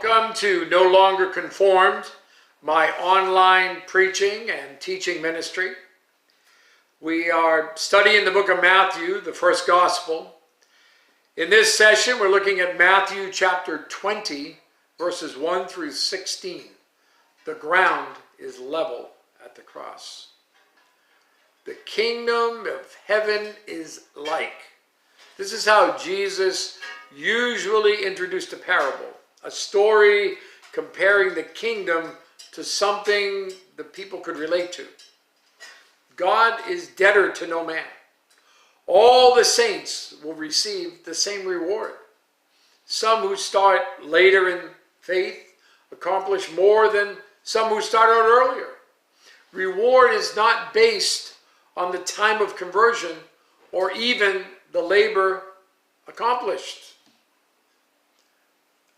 Welcome to No Longer Conformed, my online preaching and teaching ministry. We are studying the book of Matthew, the first gospel. In this session, we're looking at Matthew chapter 20, verses 1 through 16. The ground is level at the cross. The kingdom of heaven is like. This is how Jesus usually introduced a parable. A story comparing the kingdom to something the people could relate to. God is debtor to no man. All the saints will receive the same reward. Some who start later in faith accomplish more than some who start out earlier. Reward is not based on the time of conversion or even the labor accomplished.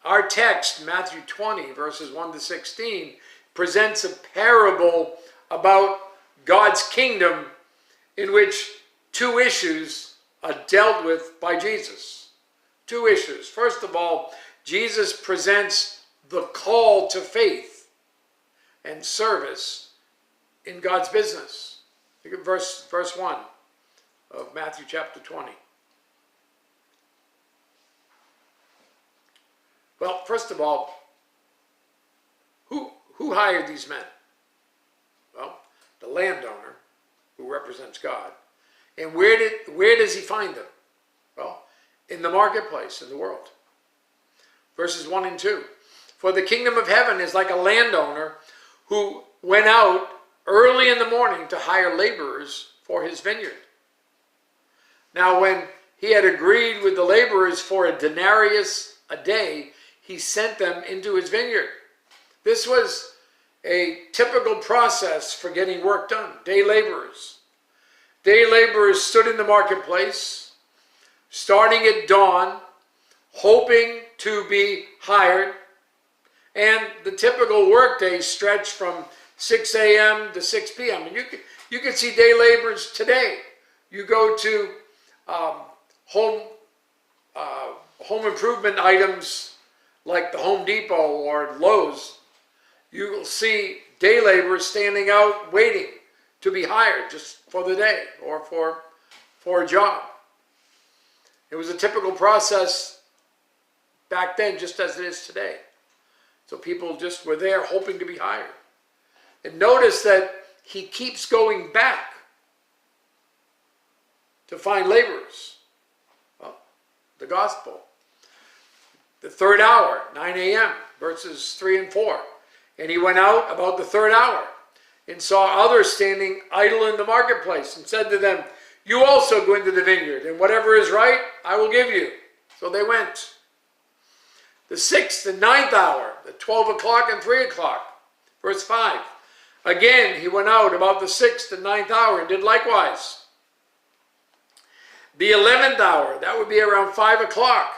Our text, Matthew 20, verses 1 to 16, presents a parable about God's kingdom in which two issues are dealt with by Jesus. Two issues. First of all, Jesus presents the call to faith and service in God's business. Look at verse 1 of Matthew chapter 20. Well, first of all, who hired these men? Well, the landowner, who represents God. And where does he find them? Well, in the marketplace, in the world. Verses 1 and 2. For the kingdom of heaven is like a landowner who went out early in the morning to hire laborers for his vineyard. Now, when he had agreed with the laborers for a denarius a day, he sent them into his vineyard. This was a typical process for getting work done. Day laborers. Day laborers stood in the marketplace, starting at dawn, hoping to be hired. And the typical workday stretched from 6 a.m. to 6 p.m. And you can see day laborers today. You go to home improvement items like the Home Depot or Lowe's, you will see day laborers standing out waiting to be hired just for the day or for a job. It was a typical process back then, just as it is today. So people just were there hoping to be hired. And notice that he keeps going back to find laborers. Well, the gospel. The third hour, 9 a.m., verses 3 and 4. And he went out about the third hour and saw others standing idle in the marketplace and said to them, you also go into the vineyard, and whatever is right, I will give you. So they went. The sixth and ninth hour, the 12 o'clock and 3 o'clock, verse 5. Again, he went out about the sixth and ninth hour and did likewise. The 11th hour, that would be around 5 o'clock.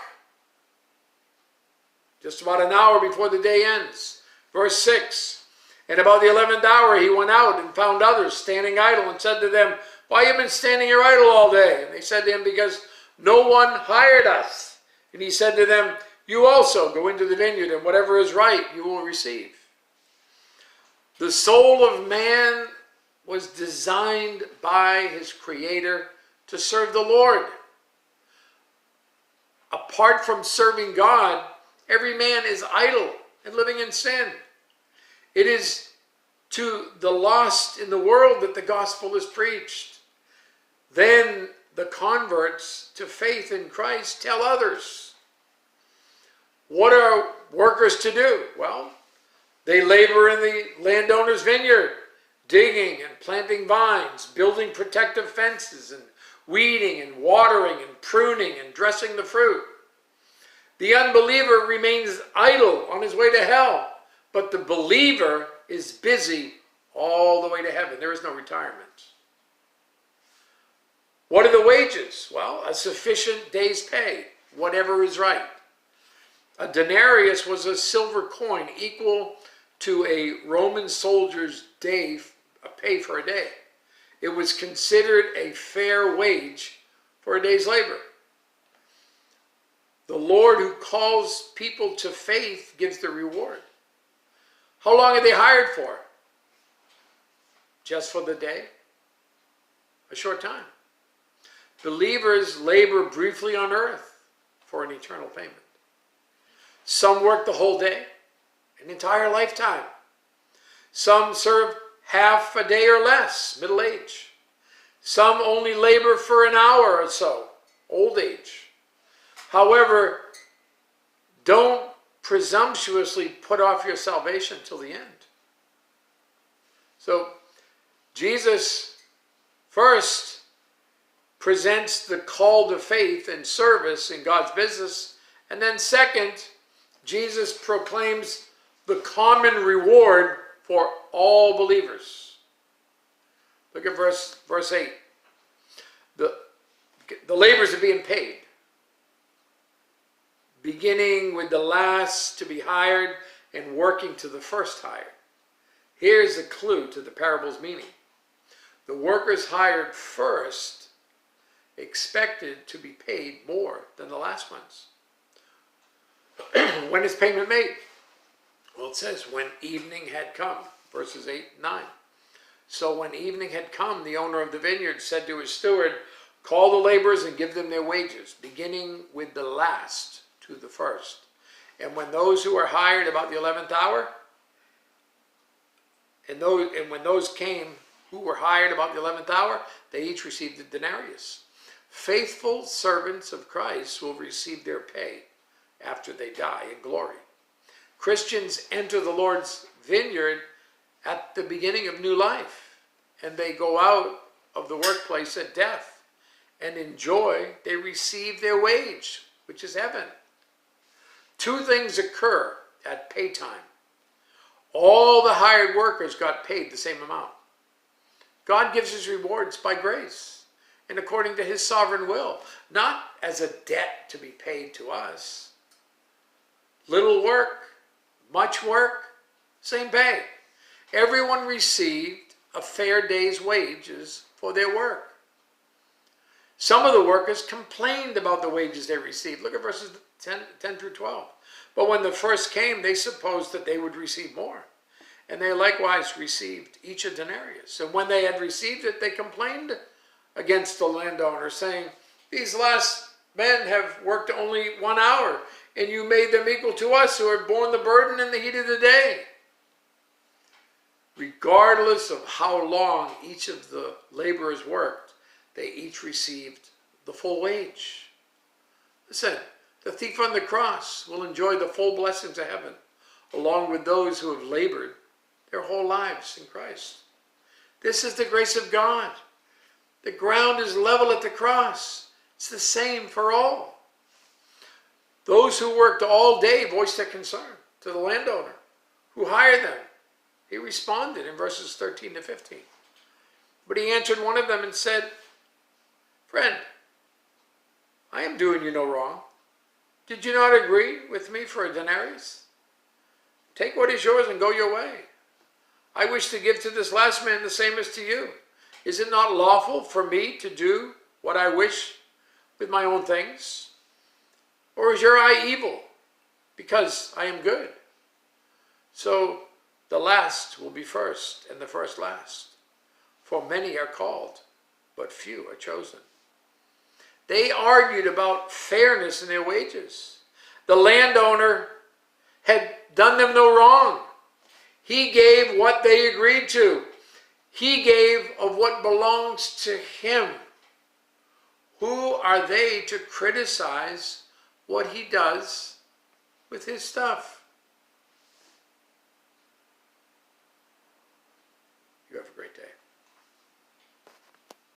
Just about an hour before the day ends. Verse 6. And about the 11th hour he went out and found others standing idle and said to them, why have you been standing here idle all day? And they said to him, because no one hired us. And he said to them, you also go into the vineyard, and whatever is right you will receive. The soul of man was designed by his Creator to serve the Lord. Apart from serving God, every man is idle and living in sin. It is to the lost in the world that the gospel is preached. Then the converts to faith in Christ tell others. What are workers to do? Well, they labor in the landowner's vineyard, digging and planting vines, building protective fences, and weeding and watering and pruning and dressing the fruit. The unbeliever remains idle on his way to hell, but the believer is busy all the way to heaven. There is no retirement. What are the wages? Well, a sufficient day's pay, whatever is right. A denarius was a silver coin equal to a Roman soldier's day, a pay for a day. It was considered a fair wage for a day's labor. The Lord who calls people to faith gives the reward. How long are they hired for? Just for the day? A short time. Believers labor briefly on earth for an eternal payment. Some work the whole day, an entire lifetime. Some serve half a day or less, middle age. Some only labor for an hour or so, old age. However, don't presumptuously put off your salvation till the end. So, Jesus first presents the call to faith and service in God's business, and then second, Jesus proclaims the common reward for all believers. Look at verse 8. The laborers are being paid, beginning with the last to be hired and working to the first hired. Here's a clue to the parable's meaning. The workers hired first expected to be paid more than the last ones. When is payment made? Well, it says, when evening had come, verses 8 and 9. So when evening had come, the owner of the vineyard said to his steward, call the laborers and give them their wages, beginning with the last to the first. And when those who are hired about the 11th hour, and when those came who were hired about the 11th hour, they each received a denarius. Faithful servants of Christ will receive their pay after they die in glory. Christians enter the Lord's vineyard at the beginning of new life, and they go out of the workplace at death, and in joy they receive their wage, which is heaven. Two things occur at pay time. All the hired workers got paid the same amount. God gives his rewards by grace and according to his sovereign will, not as a debt to be paid to us. Little work, much work, same pay. Everyone received a fair day's wages for their work. Some of the workers complained about the wages they received. Look at verses 10 through 12. But when the first came, they supposed that they would receive more. And they likewise received each a denarius. And when they had received it, they complained against the landowner, saying, these last men have worked only 1 hour, and you made them equal to us who have borne the burden in the heat of the day. Regardless of how long each of the laborers worked, they each received the full wage. Listen, the thief on the cross will enjoy the full blessings of heaven, along with those who have labored their whole lives in Christ. This is the grace of God. The ground is level at the cross. It's the same for all. Those who worked all day voiced their concern to the landowner who hired them. He responded in verses 13 to 15. But he answered one of them and said, friend, I am doing you no wrong. Did you not agree with me for a denarius? Take what is yours and go your way. I wish to give to this last man the same as to you. Is it not lawful for me to do what I wish with my own things? Or is your eye evil because I am good? So the last will be first and the first last. For many are called, but few are chosen. They argued about fairness in their wages. The landowner had done them no wrong. He gave what they agreed to. He gave of what belongs to him. Who are they to criticize what he does with his stuff? You have a great day.